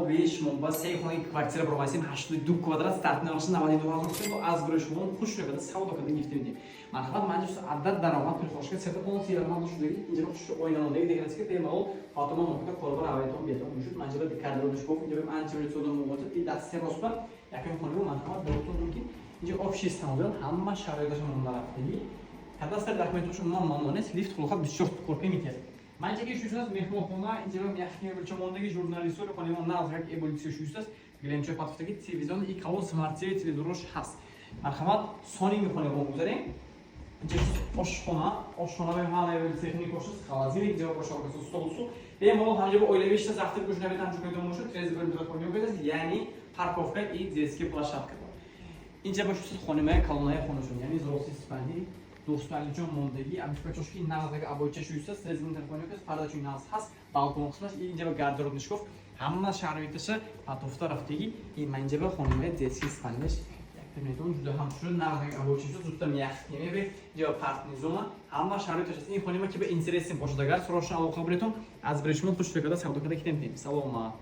5 мол ба 3 хонаи квартира бромасим 82 квадрат стартни алаш 92000 бо аз гурош мол хуш шуда савдо када гифтем ди мархамат манҷус адад даромад прихошка сета пон сирамад шудаги инҷа шуш ойналондagi deganasi ke bemalol Fatuma nokta korbar avayton beton müşüt manjaba dikadrodosh gof inҷа анча содо мугота ти дасте росба якин хонагу мархамат доротон ки инҷа общий стандарт ҳама шароиташ монда рафтаги кадастр документош умуман мамонес лифт хулоха 24 корпе метиҳад манчаки шушас мехмонхона инҷа яхни билчомондagi журналистор хонемон наз як эволюция шушас гилемчо патфтаги телевизион и калон смарт тв телевизорош ҳаст мархамат сонинг хонемон гузарем инҷа ошхона бе ҳама техникош холодильник ҷо бошока столсу бемалол ҳамҷаба оилавиша захтир гӯшнабе танҷукайдон бошад трезбер митахонем бедас яъни парковка и детский площадка инҷа бошад хонемаи калонаи хонашон яъни зросли спальни досталиҷон мондагӣ абишбачошки нағзага абойча шуйсаст резин телефонёкас пардачуи нағз ҳаст балкон қисмаш инҷаба гардероб нишкоф ҳама шароиташа патофта рафтаги ин манҷаба хонемаи детский спальниш метон ҷуда ҳам шуд нағзага абойча шуд зудта яхтимебе ҷо партни зона ҳама шароиташ аст ин хонема ки ба интересен бошад агар сӯрашон алоқа биретон аз бери шумо хуш фикрда савдо када китем салома